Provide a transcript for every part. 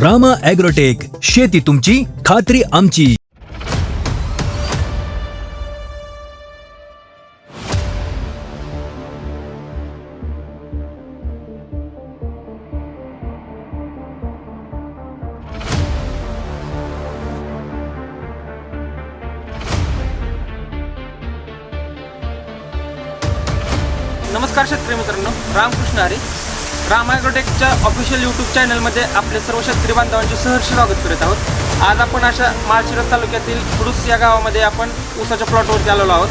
Rama agrotech, शेती तुमची, खात्री आमची. नमस्कार शेतकरी मित्रांनो, रामकृष्ण हरी. रामा ॲग्रोटेकच्या ऑफिशियल यूट्यूब चॅनलमध्ये आपले सर्व शेतकरी बांधवांचे सहर्ष स्वागत करत आहोत. आज आपण अशा माळशिरस तालुक्यातील खुडूस या गावामध्ये आपण ऊसाच्या प्लॉटवरती आलेलो आहोत.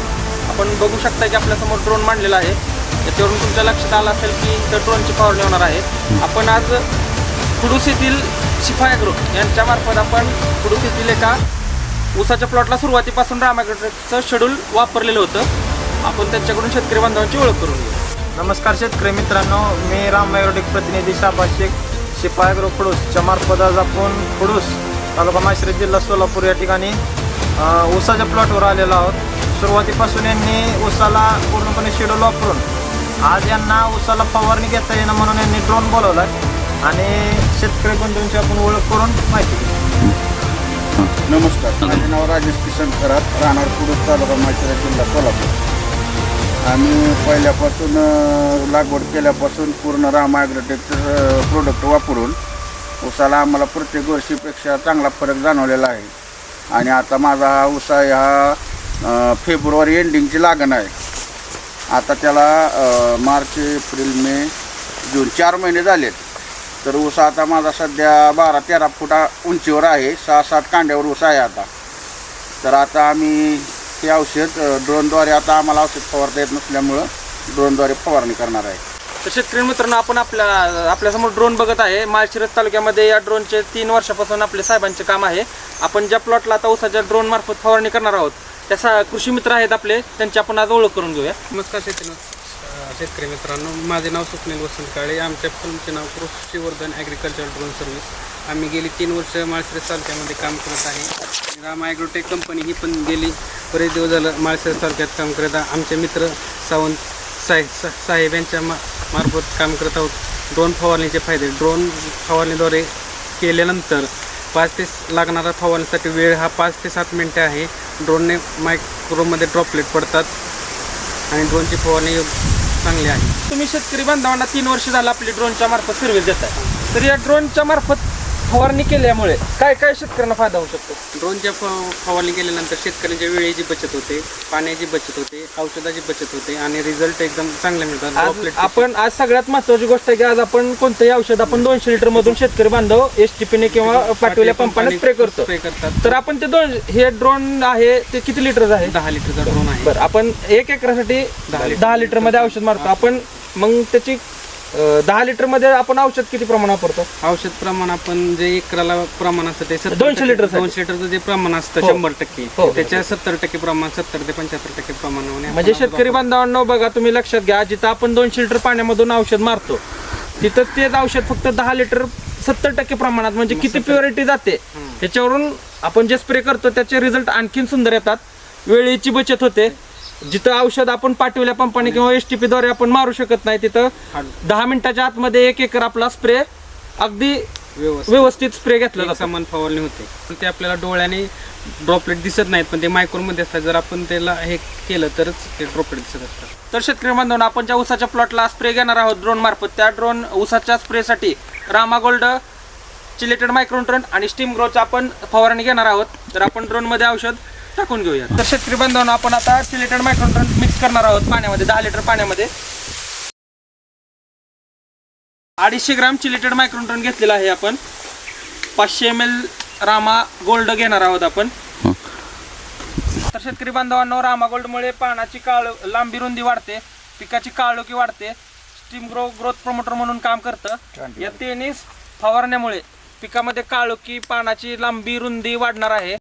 आपण बघू शकता की आपल्यासमोर ड्रोन मांडलेला आहे. याच्यावरून तुमच्या लक्षात आलं असेल की इथं ड्रोनची फवारणी होणार आहे. आपण आज खुडूस येथील शिफा ॲग्रो यांच्यामार्फत आपण खुडूस येथील एका ऊसाच्या प्लॉटला सुरुवातीपासून रामा ॲग्रोटेकचं शेड्यूल वापरलेलं होतं. आपण त्यांच्याकडून शेतकरी बांधवांची ओळख करून घेऊ. नमस्कार शेतकरी मित्रांनो, मी राम ॲग्रोटेक प्रतिनिधी शाबाज शेख, शिफा ॲग्रो खुडूसच्या मार्फत आज आपण खुडूस तालुका माळशिरस जिल्हा सोलापूर या ठिकाणी ऊसाच्या प्लॉटवर आलेलो आहोत. सुरुवातीपासून यांनी ऊसाला पूर्णपणे शेड्यूल वापरून आज यांना ऊसाला फवारणी घेता येणं म्हणून यांनी ड्रोन बोलवला आणि शेतकरी बंधूंची आपण ओळख करून माहिती घेऊ. नमस्कार, माझे नाव राजेश किसन खरात, राहणार खुडूस तालुका माळशिरस जिल्हा सोलापूर. आम्ही पहिल्यापासून लागवड केल्यापासून पूर्ण रामा ॲग्रोटेकचं प्रोडक्ट वापरून ऊसाला आम्हाला प्रत्येक वर्षीपेक्षा चांगला फरक जाणवलेला आहे. आणि आता माझा हा ऊसा ह्या फेब्रुवारी एंडिंगची लागण आहे. आता त्याला मार्च, एप्रिल, मे, जून 4 महिने झालेत. तर ऊस आता माझा सध्या 12-13 फुटा उंचीवर आहे. 6-7 कांड्यावर ऊस आहे आता. तर आता आम्ही हे औषध ड्रोनद्वारे, आता आम्हाला औषध फवारता येत नसल्यामुळं ड्रोनद्वारे फवारणी करणार आहे. तर शेतकरी मित्रांनो, आपण आपल्यासमोर ड्रोन बघत आहे. माळशिरस तालुक्यामध्ये या ड्रोनचे 3 वर्षापासून आपले साहेबांचे काम आहे. आपण ज्या प्लॉटला आता ऊसाच्या ड्रोन मार्फत फवारणी करणार आहोत त्या कृषी मित्र आहेत आपले, त्यांची आपण आज ओळख करून घेऊया. नमस्कार शेतकरी मित्रांनो, माझे नाव स्वप्नील वसंत काळे. आमच्या फर्मचे नाव कृषीवर्धन ॲग्रिकल्चर ड्रोन सर्व्हिस. आम्ही गेली 3 वर्ष माळशिरस तालुक्यामध्ये काम करत आहे. रामा ॲग्रोटेक कंपनी ही पण गेली बरेच दिवस झालं माळशिरस तालुक्यात काम करत आहे. आमचे मित्र सावंत साहेब यांच्या मार्फत काम करत आहोत. ड्रोन फवारणीचे फायदे: ड्रोन फवारणीद्वारे केल्यानंतर 5 ते लागणारा फवारणीसाठी वेळ हा 5 ते 7 मिनटे आहे. ड्रोनने मायक्रोमध्ये ड्रॉपलेट पडतात आणि ड्रोनची फवारणी चांगली आहे. तुम्ही शेतकरी बांधवांना 3 वर्ष झालं आपली ड्रोनच्या मार्फत सर्व्हिस देत आहे. तर या ड्रोनच्या मार्फत फवारणी केल्यामुळे काय काय शेतकऱ्यांना फायदा होऊ शकतो? ड्रोनच्या फवारणी केल्यानंतर शेतकऱ्यांच्या वेळेची बचत होते, पाण्याची बचत होते, औषधाची बचत होते आणि रिझल्ट एकदम चांगले मिळतात. आपण आज सगळ्यात महत्त्वाची गोष्ट आहे की आज आपण कोणतंही औषध आपण 200 लिटर मधून शेतकरी बांधव STP किंवा पाठवल्या पंपाने स्प्रे करतात. तर आपण ते हे ड्रोन आहे ते किती लिटरचं आहे? 10 लिटरचा ड्रोन आहे. बरं, आपण 1 एकरासाठी 10 लिटर मध्ये औषध मारतो आपण. मग त्याची 10 लिटर मध्ये आपण औषध किती प्रमाण वापरतो? औषध प्रमाण आपण जे एकराला प्रमाण असतं ते 200 लिटर 200 लिटरचं जे प्रमाण असतं 100%, त्याच्या 70% प्रमाण, 70 ते 75% प्रमाणाने. म्हणजे शेतकरी बांधवांनो बघा, तुम्ही लक्षात घ्या, जिथं आपण 200 लिटर पाण्यामधून औषध मारतो तिथं तेच औषध फक्त 10 लिटर 70% प्रमाणात, म्हणजे किती प्युरिटी जाते त्याच्यावरून आपण जे स्प्रे करतो त्याचे रिझल्ट आणखीन सुंदर येतात. वेळेची बचत होते. जिथं औषध आपण पाठवल्या पंपाने किंवा STP द्वारे आपण मारू शकत नाही तिथं 10 मिनिटाच्या आतमध्ये 1 एकर आपला स्प्रे अगदी व्यवस्थित स्प्रे घेतला जातो. समान फवारणी होते. ते आपल्याला डोळ्याने ड्रॉपलेट दिसत नाहीत, पण ते मायक्रोमध्ये असतात. जर आपण त्याला हे केलं तरच ते ड्रॉपलेट दिसत असतात. तर शेतकरी बांधवांनो, आपण ज्या ऊसाच्या प्लॉटला स्प्रे घेणार आहोत ड्रोन मार्फत, त्या ड्रोन ऊसाच्या स्प्रेसाठी रामा गोल्ड, चिलेटेड मायक्रोन्यूट्रंट आणि स्टीम ग्रोच आपण फवारणी घेणार आहोत. तर आपण ड्रोनमध्ये औषध टाकून घेऊया. तर शेतकरी बांधवांनो, आपण आता चिलेटेड मायक्रोन्यूट्रंट मिक्स करणार आहोत पाण्यामध्ये. 10 लिटर पाण्यामध्ये 250 ग्रॅम चिलेटेड मायक्रोन्यूट्रंट घेतलेला आहे आपण. 500 ml रामा गोल्ड घेणार आहोत आपण. तर शेतकरी बांधवांनो, रामा गोल्डमुळे पानाची लांबी रुंदी वाढते, पिकाची काळोखी वाढते, स्टीम ग्रोथ प्रमोटर म्हणून काम करतं. या तिन्ही फवारण्यामुळे पिकामध्ये काळोखी, पानाची लांबी रुंदी वाढणार आहे.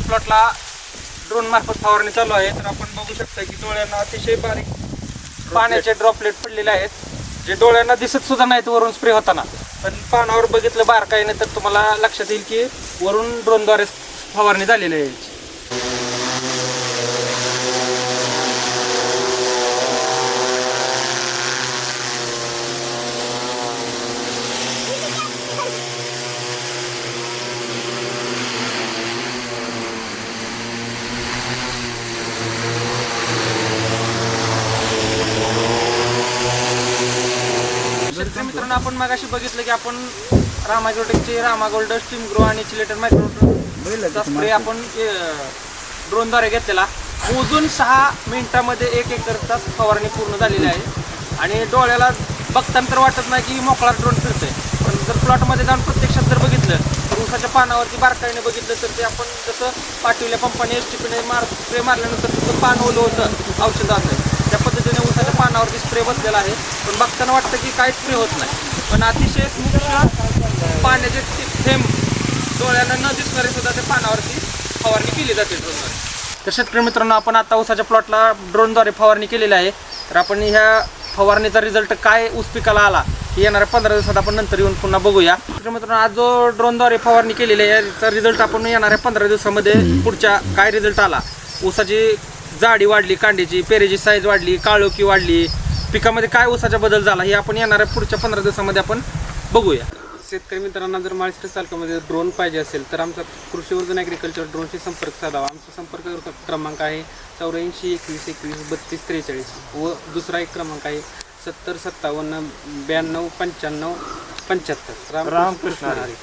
प्लॉटला ड्रोन मार्फत फवारणी चालू आहे. तर आपण बघू शकता की डोळ्यांना अतिशय बारीक पाण्याचे ड्रॉपलेट पडलेले आहेत, जे डोळ्यांना दिसत सुद्धा नाहीत वरून स्प्रे होताना. पण पानावर बघितलं बारकाईने तर तुम्हाला लक्षात येईल की वरून ड्रोनद्वारे फवारणी झालेली आहे. शेतकरी मित्रांनो, आपण मगाशी बघितलं की आपण रामा ॲग्रोटेकचे रामा गोल्ड स्टीम ग्रो आणि चिलेटेड मायक्रोचा स्प्रे आपण ड्रोनद्वारे घेतलेला. मोजून 6 मिनिटामध्ये 1 एकरचा फवारणी पूर्ण झालेली आहे. आणि डोळ्याला बघताना तर वाटत नाही की मोकळा ड्रोन फिरतोय, पण जर प्लॉटमध्ये जाऊन प्रत्यक्षात जर बघितलं तर ऊसाच्या पानावरती बारकाईने बघितलं तर ते आपण जसं पाठवल्या पंपाने STPने स्प्रे मारल्यानंतर तिथं पान ओलं होतं औषधाचं, त्या पद्धतीने ऊसाच्या पानावरती स्प्रे बसलेला आहे. पण बघताना वाटतं की काहीच स्प्रे होत नाही, पण अतिशय सूक्ष्म पाण्याचे थेंब डोळ्यांना न दिसणारे सुद्धा त्या पानावरती फवारणी केली जाते ड्रोनद्वारे. तर शेतकरी मित्रांनो, आपण आता ऊसाच्या प्लॉटला ड्रोनद्वारे फवारणी केलेली आहे. तर आपण ह्या फवारणीचा रिझल्ट काय ऊस पिकाला आला हे येणाऱ्या 15 दिवसात आपण नंतर येऊन पुन्हा बघूया. शेतकरी मित्रांनो, आज जो ड्रोनद्वारे फवारणी केलेली आहे याचा रिझल्ट आपण येणाऱ्या 15 दिवसामध्ये पुढच्या काय रिझल्ट आला, ऊसाची जाडी वाढली, कांड्याची पेरेची साईज वाढली, काळोखी वाढली, पिकामध्ये काय ऊसाचा बदल झाला हे आपण येणाऱ्या पुढच्या 15 दिवसामध्ये आपण बघूया. शेतकरी मित्रांना जर माळशिरस तालुक्यामध्ये ड्रोन पाहिजे असेल तर आमचा कृषीवर्धन ॲग्रिकल्चर ड्रोनशी संपर्क साधावा. आमचा संपर्क क्रमांक आहे 84 21 21 32 43 व दुसरा एक क्रमांक आहे 70 57 92 95 75. रामकृष्ण हरी.